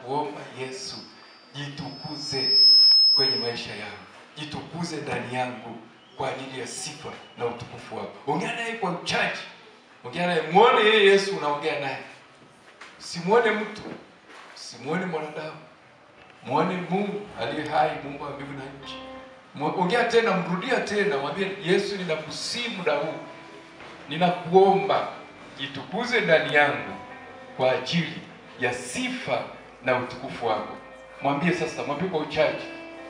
ninakuomba Yesu, jitukuze kwenye maisha yangu, jitukuze ndani yangu kwa ajili ya sifa na utukufu wako. Ongea naye kwa uchaji, ongea naye, muone yeye Yesu unaongea naye. Simuone mtu, simuone mwanadamu, muone Mungu aliye hai, Mungu wa mbingu na nchi. Ongea tena, mrudia tena, mwambie Yesu, ninakusihi muda huu, ninakuomba jitukuze ndani yangu kwa ajili ya sifa na utukufu wako. Mwambie sasa, mwambie kwa uchaji,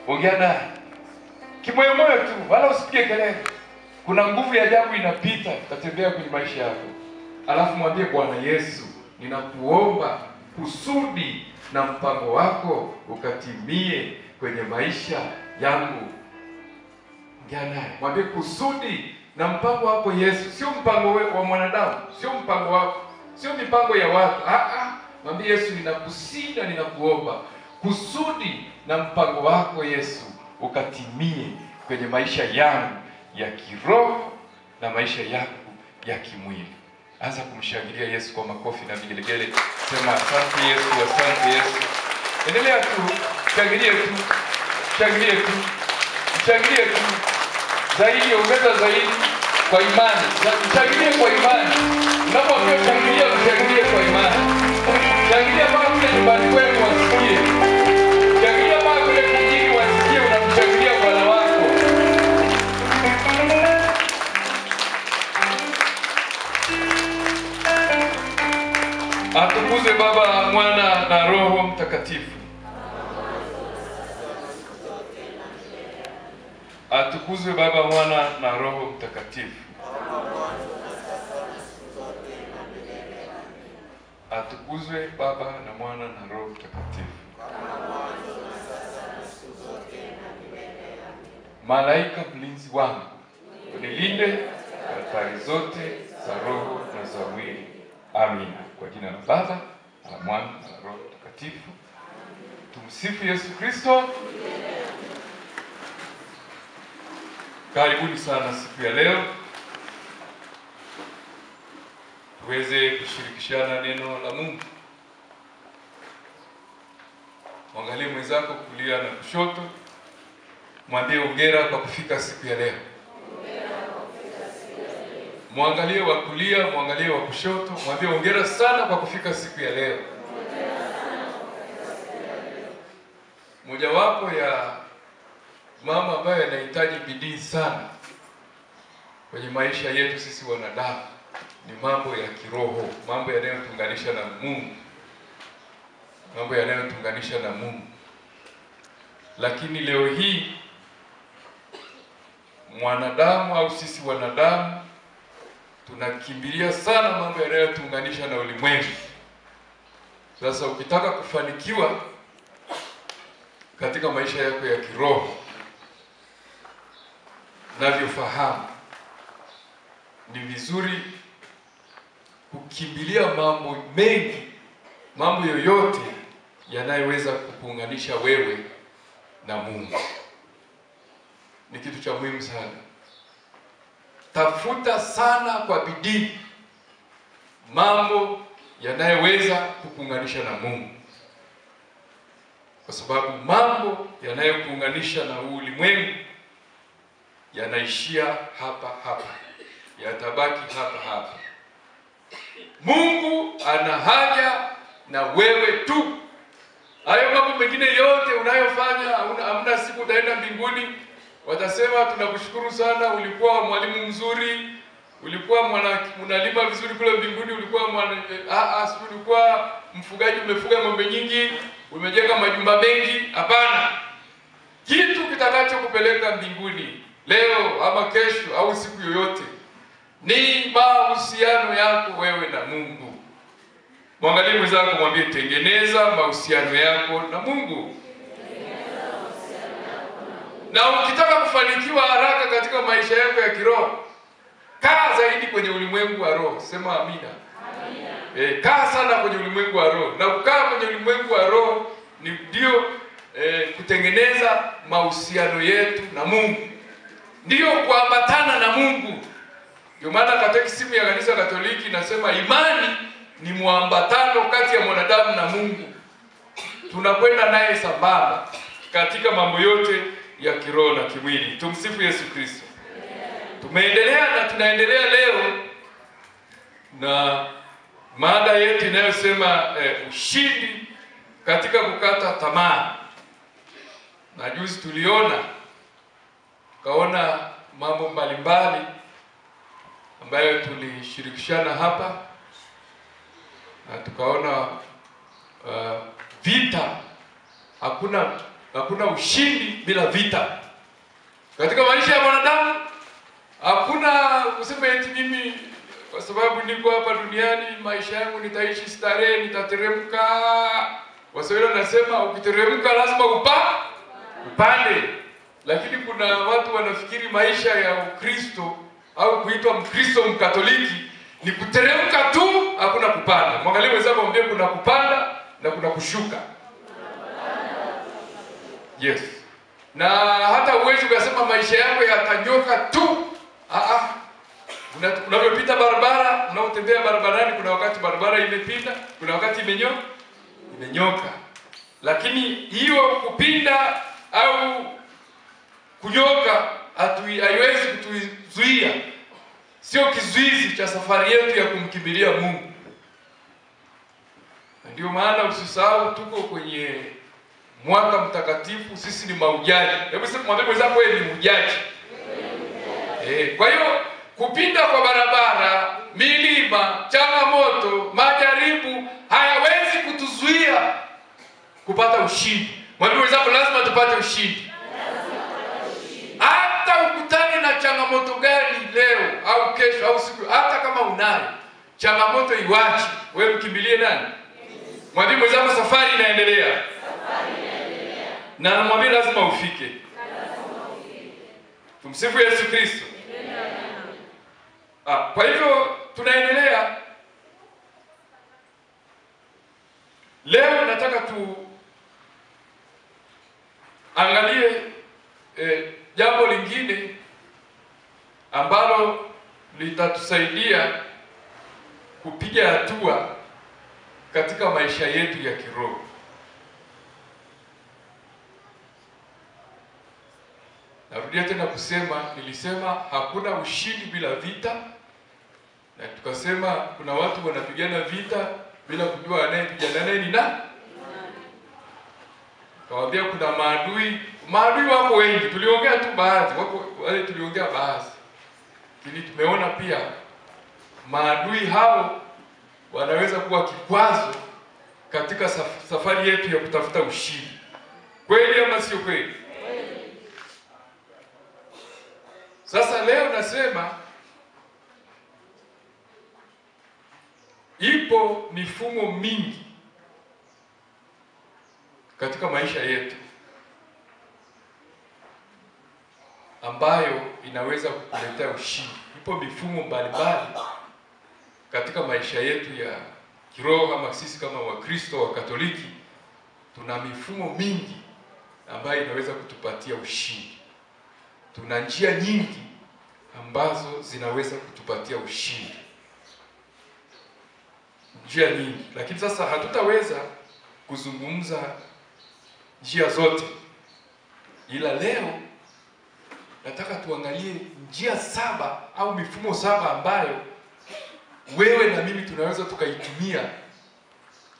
ongea naye kimoyomoyo tu, wala usipige kelele. Kuna nguvu ya ajabu inapita tatembea kwenye maisha yako. Alafu mwambie, Bwana Yesu, ninakuomba kusudi na mpango wako ukatimie kwenye maisha yangu. Ongea naye, mwambie kusudi na mpango wako Yesu, sio mpango wa mwanadamu, sio mpango wako, sio mipango ya watu. Mwambie Yesu, ninakusihi na ninakuomba kusudi na mpango wako Yesu ukatimie kwenye maisha yangu ya kiroho na maisha yangu ya kimwili. Anza kumshangilia Yesu kwa makofi na vigelegele. Sema asante Yesu, asante Yesu. Endelea tu, shangilie tu, shangilie tu, shangilie tu. Zaidi, ongeza zaidi kwa imani. Shangilie kwa imani. Unapokuwa shangilia, shangilie kwa imani. Shangilia mpaka kule nyumbani kwenu wasikie. Shangilia mpaka kule kijiji wasikie unamshangilia Bwana wako. Atukuzwe Baba, Mwana na Roho Mtakatifu. Atukuzwe Baba, Mwana na Roho Mtakatifu. Atukuzwe Baba na Mwana na Roho Mtakatifu. Malaika mlinzi wangu, unilinde hatari zote za roho na za mwili. Amina. Kwa jina la Baba na Mwana na Roho Mtakatifu. Tumsifu Yesu Kristo. Karibuni sana siku ya leo tuweze kushirikishana neno la Mungu. Mwangalie mwenzako kulia na kushoto, mwambie hongera kwa kufika siku ya leo. Mwangalie wa kulia, mwangalie wa kushoto, mwambie hongera sana kwa kufika siku ya leo. Mojawapo ya mama ambaye anahitaji bidii sana kwenye maisha yetu sisi wanadamu ni mambo ya kiroho, mambo yanayotunganisha na Mungu, mambo yanayotunganisha na Mungu. Lakini leo hii mwanadamu au sisi wanadamu tunakimbilia sana mambo yanayotunganisha na ulimwengu. Sasa ukitaka kufanikiwa katika maisha yako ya kiroho, navyofahamu ni vizuri kukimbilia mambo mengi, mambo yoyote yanayoweza kukuunganisha wewe na Mungu. Ni kitu cha muhimu sana. Tafuta sana kwa bidii mambo yanayoweza kukuunganisha na Mungu, kwa sababu mambo yanayokuunganisha na ulimwengu yanaishia hapa hapa, yatabaki hapa hapa. Mungu ana haja na wewe tu. Hayo mambo mengine yote unayofanya, hamna siku utaenda mbinguni. Watasema tunakushukuru sana, ulikuwa mwalimu mzuri, ulikuwa mnalima vizuri kule mbinguni, ulikuwa ulikuwa mfugaji, umefuga ng'ombe nyingi, umejenga majumba mengi. Hapana. Kitu kitakachokupeleka mbinguni leo ama kesho au siku yoyote ni mahusiano yako wewe na Mungu. Mwangalie mwenzako, mwambie tengeneza mahusiano yako na Mungu. Na ukitaka kufanikiwa haraka katika maisha yako ya kiroho, kaa zaidi kwenye ulimwengu wa roho. Sema amina. Amina. Kaa sana kwenye ulimwengu wa roho. Na kukaa kwenye ulimwengu wa roho ni ndio kutengeneza mahusiano yetu na Mungu. Ndio kuambatana na Mungu. Ndio maana katekisimu ya Kanisa Katoliki inasema imani ni muambatano kati ya mwanadamu na Mungu. tunakwenda naye sambamba katika mambo yote ya kiroho na kimwili. Tumsifu Yesu Kristo. Tumeendelea na tunaendelea leo na mada yetu inayosema ushindi katika kukata tamaa. Na juzi tukaona mambo mbalimbali ambayo tulishirikishana hapa, na tukaona vita, hakuna ushindi bila vita katika maisha ya mwanadamu. Hakuna kusema eti mimi kwa sababu niko hapa duniani maisha yangu nitaishi starehe, nitateremka. Waswahili wanasema ukiteremka lazima upande. Lakini kuna watu wanafikiri maisha ya Ukristo au kuitwa Mkristo Mkatoliki ni kuteremka tu, hakuna kupanda. Mwangalie wenzako, mwambie kuna kupanda na kuna kushuka. Yes. Na hata uwezi ukasema maisha yako yatanyoka tu. Unapopita barabara, unapotembea barabarani, kuna wakati barabara imepinda, kuna wakati imenyoka. Lakini hiyo kupinda au kunyoka haiwezi kutuzuia. Sio kizuizi cha safari yetu ya kumkimbilia Mungu. Ndio maana usisahau tuko kwenye mwaka mtakatifu, sisi ni mahujaji. Hebu sema mwambie mwenzako wewe ni mhujaji. Kwa hiyo kupinda kwa barabara, milima, changamoto, majaribu hayawezi kutuzuia kupata ushindi. Mwambie mwenzako lazima tupate ushindi. Hata ukutane na changamoto gani leo au kesho au siku, hata kama unayo changamoto, iwache wewe, mkimbilie nani? Mwambie mwenzako safari inaendelea. Na mwambie lazima ufike. Tumsifu Yesu Kristo. Kwa hivyo tunaendelea. Leo nataka tuangalie jambo lingine ambalo litatusaidia kupiga hatua katika maisha yetu ya kiroho. Narudia tena kusema, nilisema hakuna ushindi bila vita. Na tukasema kuna watu wanapigana vita bila kujua anayepigana naye ni nani. Kawaambia kuna maadui wako wengi. Tuliongea tu baadhi, wale tuliongea baadhi. Lakini tumeona pia maadui hao wanaweza kuwa kikwazo katika safari yetu ya kutafuta ushindi. Kweli ama sio kweli? Sasa leo nasema ipo mifumo mingi katika maisha yetu ambayo inaweza kukuletea ushindi. Ipo mifumo mbalimbali katika maisha yetu ya kiroho, kama sisi kama Wakristo wa Katoliki tuna mifumo mingi ambayo inaweza kutupatia ushindi. Tuna njia nyingi ambazo zinaweza kutupatia ushindi. Njia nyingi, lakini sasa hatutaweza kuzungumza njia zote. Ila leo nataka tuangalie njia 7 au mifumo 7 ambayo wewe na mimi tunaweza tukaitumia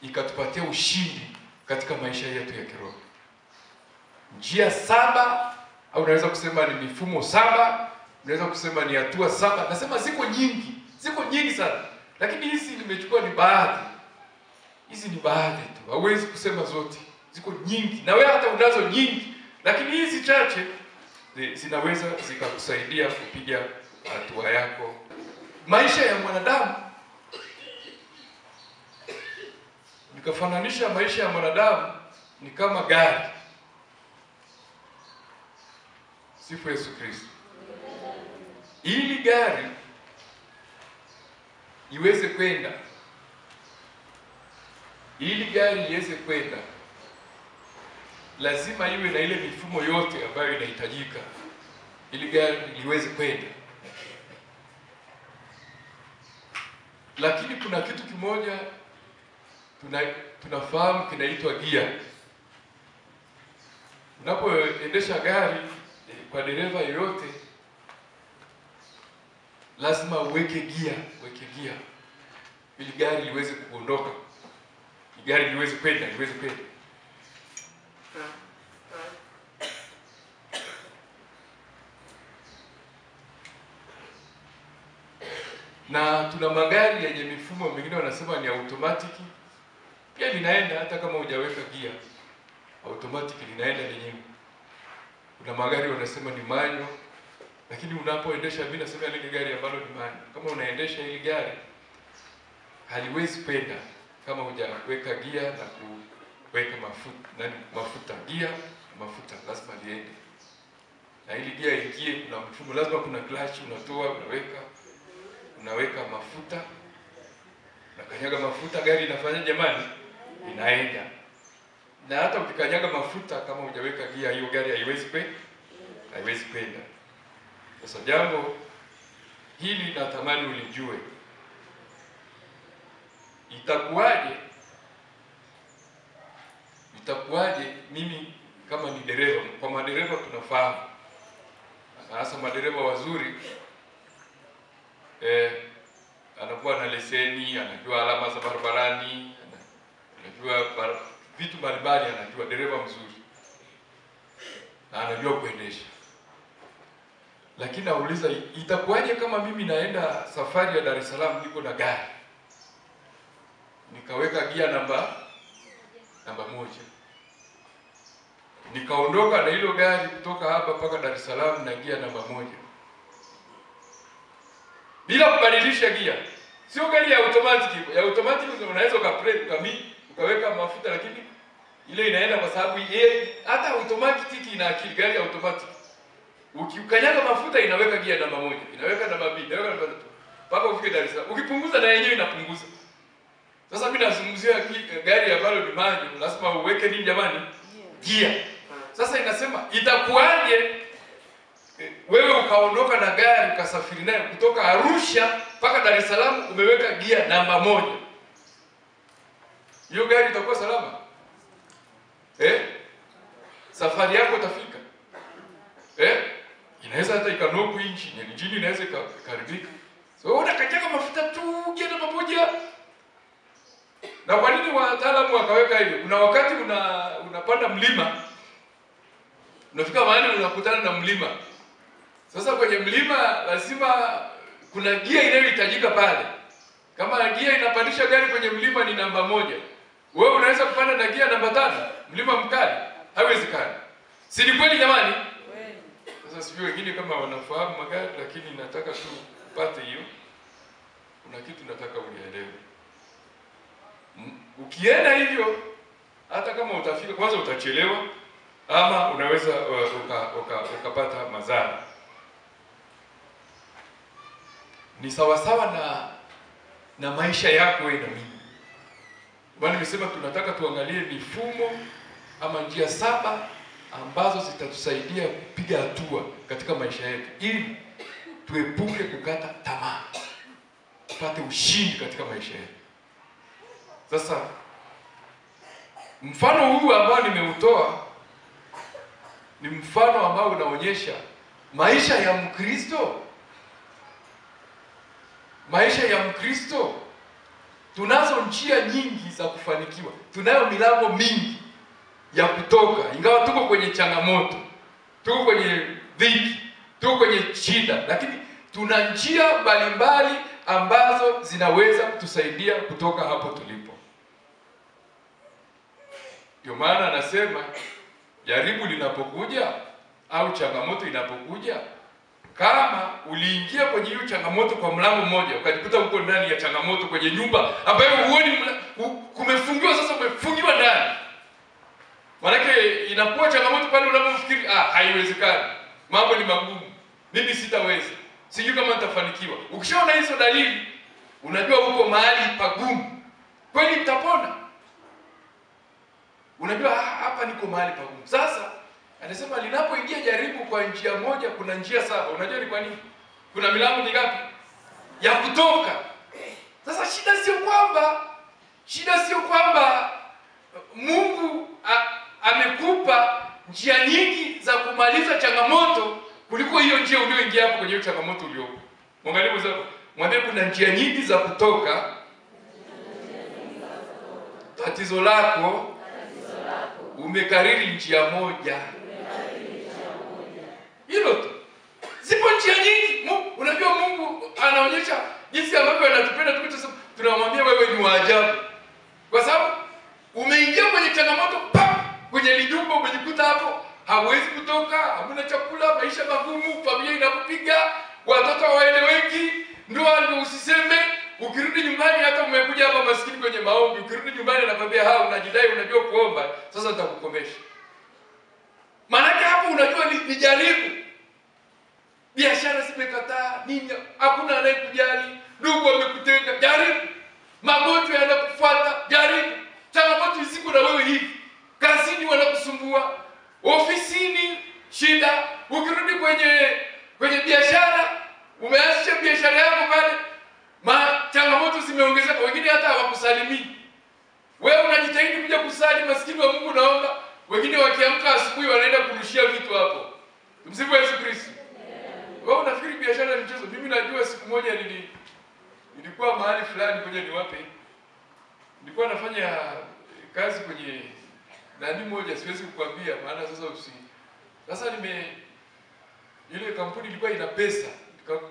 ikatupatia ushindi katika maisha yetu ya kiroho. Njia 7 au unaweza kusema ni mifumo 7, unaweza kusema ni hatua 7. Nasema ziko nyingi sana. Lakini hizi nimechukua ni baadhi. Hizi ni baadhi tu. Hauwezi kusema zote. Ziko nyingi. Na wewe hata unazo nyingi. Lakini hizi chache zinaweza zikakusaidia kupiga hatua yako. Maisha ya mwanadamu, nikafananisha maisha ya mwanadamu ni kama gari. Sifu Yesu Kristo. Ili gari iweze kwenda, lazima iwe na ile mifumo yote ambayo inahitajika ili gari liweze kwenda. Lakini kuna kitu kimoja tunafahamu kinaitwa gia. Unapoendesha gari kwa dereva yoyote, lazima uweke gia ili gari liweze kuondoka, gari liweze kwenda. Na tuna magari yenye mifumo mingine wanasema ni automatic, pia linaenda hata kama hujaweka gia, automatic linaenda lenyewe. Kuna magari wanasema ni manual, lakini unapoendesha, mimi nasema ile gari ambalo ni manual, kama unaendesha ile gari haliwezi kwenda kama hujaweka gia na kuweka mafuta. Gia mafuta lazima liende, na ili gia ingie kuna mfumo, lazima kuna clutch unatoa, unaweka mafuta, na kanyaga mafuta, gari inafanya jamani, inaenda. Na hata ukikanyaga mafuta kama hujaweka gia, hiyo gari haiwezi kwenda. Sasa jambo hili natamani ulijue. Itakuwaje mimi kama ni dereva? Kwa madereva tunafahamu, hasa madereva wazuri, anakuwa na leseni, anajua alama za barabarani, anajua vitu mbalimbali, anajua, dereva mzuri na anajua kuendesha. Lakini nauliza, itakuwaje kama mimi naenda safari ya Dar es Salaam, niko na gari nikaweka gia namba 1, nikaondoka na hilo gari kutoka hapa mpaka Dar es Salaam na gia namba 1 bila kubadilisha gia? Sio gari ya automatic. Ya automatic unaweza ukaweka mafuta, lakini ile inaenda kwa sababu hata automatic ina akili. Gari ya automatic ukikanyaga mafuta inaweka gia namba 1, inaweka namba 2, inaweka namba 3 mpaka ufike Dar es Salaam. Ukipunguza na yenyewe inapunguza. Sasa mimi nazungumzia gari ambalo ni manual, lazima uweke nini jamani? Gia. Sasa inasema itakuwaje wewe ukaondoka na gari ukasafiri naye kutoka Arusha mpaka Dar es Salaam umeweka gia namba 1? Hiyo gari itakuwa salama? Safari yako itafika? Inaweza hata ikanoku injini inaweza ikaribika. So unakanyaga mafuta tu, gia namba 1. Na kwa nini wataalamu wakaweka hivyo? Kuna wakati unapanda mlima, unafika mahali unakutana na mlima. Sasa kwenye mlima lazima kuna gia inayohitajika pale. Kama gia inapandisha gari kwenye mlima ni namba 1, wewe unaweza kupanda na gia namba 5, mlima mkali? Haiwezekani. Si ni kweli jamani? Sasa sijui wengine kama wanafahamu magari, lakini nataka tu upate hiyo. Kuna kitu nataka unielewe. Ukienda hivyo, hata kama utafika, kwanza utachelewa, ama unaweza ukapata madhara. Ni sawasawa na maisha yako wewe na mimi. Bwana nimesema tunataka tuangalie mifumo ama njia 7 ambazo zitatusaidia kupiga hatua katika maisha yetu, ili tuepuke kukata tamaa, tupate ushindi katika maisha yetu. Sasa mfano huu ambao nimeutoa ni mfano ambao unaonyesha maisha ya Mkristo. Maisha ya Mkristo, tunazo njia nyingi za kufanikiwa. Tunayo milango mingi ya kutoka, ingawa tuko kwenye changamoto, tuko kwenye dhiki, tuko kwenye shida, lakini tuna njia mbalimbali ambazo zinaweza kutusaidia kutoka hapo tulipo. Ndio maana anasema jaribu linapokuja au changamoto inapokuja, kama uliingia kwenye hiyo changamoto kwa mlango mmoja, ukajikuta uko ndani ya changamoto kwenye nyumba ambayo huoni kumefungiwa, sasa umefungiwa ndani. Maanake inakuwa changamoto pale unapofikiri haiwezekani, mambo ni magumu, mimi sitaweza, sijui kama nitafanikiwa. Ukishaona hizo dalili, unajua uko mahali pagumu. Kweli mtapona? Unajua hapa niko mahali pagumu. Sasa anasema linapoingia jaribu kwa njia moja, kuna njia 7. Unajua ni kwa nini? Kuna milango mingapi ya kutoka? Sasa shida sio kwamba Mungu amekupa njia nyingi za kumaliza changamoto kuliko hiyo njia ulioingia hapo kwenye changamoto uliopo. Mwangalie mzako, mwambie kuna njia nyingi za kutoka tatizo lako, umekariri njia moja. Hilo tu. Zipo njia nyingi. Unajua Mungu anaonyesha jinsi ambavyo anatupenda tunamwambia wewe ni wa ajabu. Kwa sababu umeingia kwenye changamoto, kwenye lijumba umejikuta hapo, hauwezi kutoka, hamna chakula, maisha magumu, familia inakupiga, watoto hawaeleweki, ndoa ndio usiseme. Ukirudi nyumbani, hata umekuja hapa maskini kwenye maombi, ukirudi nyumbani anakwambia unajidai unajua kuomba, sasa nitakukomesha. Maana hapo unajua ni jaribu. Biashara zimekataa, nini, hakuna anayekujali, ndugu wamekutenga, jaribu. Magonjwa yanakufuata, jaribu. Changamoto ziko na wewe hivi. Kazini wanakusumbua, ofisini shida, ukirudi kwenye biashara, umeanzisha biashara yako pale, changamoto zimeongezeka, wengine hata hawakusalimii. Wewe unajitahidi kuja kusali, maskini wa Mungu naomba, wengine wakiamka asubuhi wanaenda kurushia vitu hapo. Tumsifu Yesu Kristo. Wewe unafikiri biashara ni mchezo? Mimi najua siku moja nilikuwa mahali fulani, kwenye niwape. Nilikuwa nafanya kazi kwenye nani moja, siwezi kukwambia maana sasa ile kampuni ilikuwa ina pesa,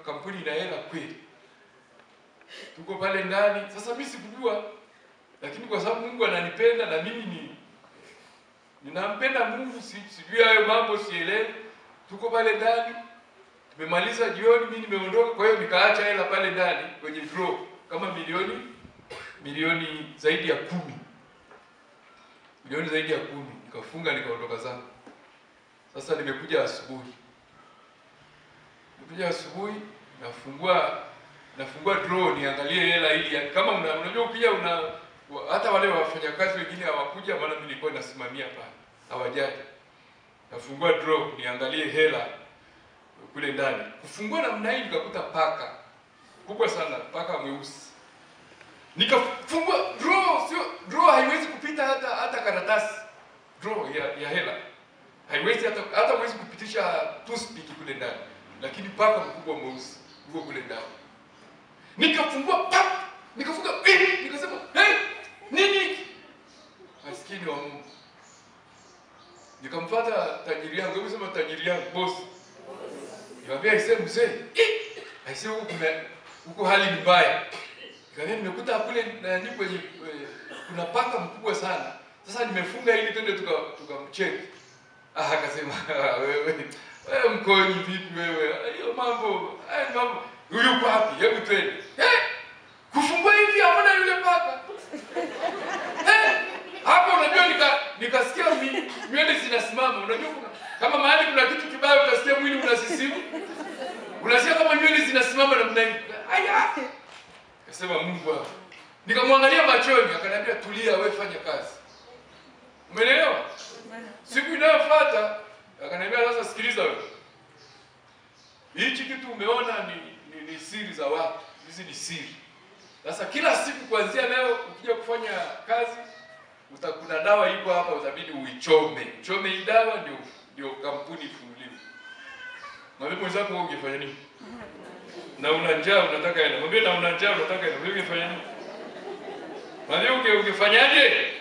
kampuni ina hela kweli. Tuko pale ndani, sasa mimi sikujua, lakini kwa sababu Mungu ananipenda na mimi ninampenda Mungu, sijui hayo mambo, sielewi. Tuko pale ndani, tumemaliza jioni, mimi nimeondoka, kwa hiyo nikaacha hela pale ndani kwenye draw kama milioni zaidi ya 10. Milioni zaidi ya 10, nikafunga nikaondoka zangu. Sasa nimekuja asubuhi. Nafungua draw niangalie hela ili kama unajua ukija hata wale wafanyakazi wengine hawakuja, maana mimi nilikuwa nasimamia pale. Hawajaja. Nafungua draw niangalie hela kule ndani. Kufungua namna hii nikakuta paka kubwa sana, paka mweusi. Nikafungua draw haiwezi kupita hata karatasi. Draw ya hela haiwezi hata huwezi kupitisha toothpick kule ndani, lakini paka mkubwa mweusi uko kule ndani. Nikafungua nikasema nini? Maskini wa Mungu. Nikamfuata tajiri yangu, hebu sema tajiri yangu, boss. Nikamwambia iseme mzee, aisee huko hali ni mbaya. Nikamwambia nimekuta kule ndani kwenye kuna paka mkubwa sana. Sasa nimefunga ili twende tukamcheki. Akasema wewe mkonyi vipi wewe? Hiyo mambo huyu wapi? Hebu twende. Kufungua hivi hamna yule paka. Hapo unajua nikasikia nywele zinasimama. Unajua kama mahali kuna kitu kibaya utasikia mwili unasisimu. Unasikia kama nywele zinasimama na mnai. Aya. Akasema Mungu wangu. Nikamwangalia machoni, akaniambia tulia, wewe fanya kazi. Umeelewa? Siku inayofuata akaniambia sasa sikiliza wewe. Hichi kitu umeona ni siri za watu. Hizi ni siri. Sasa kila siku kuanzia leo ukija kufanya kazi, kuna dawa iko hapa, utabidi uichome. Chome hii dawa ndio kampuni ifunguliwe. Mwambie mwenzako wewe ungefanya nini? Na una njaa unataka hela. Mwambie na una njaa unataka hela. Wewe ungefanya nini? Mwambie ungefanyaje?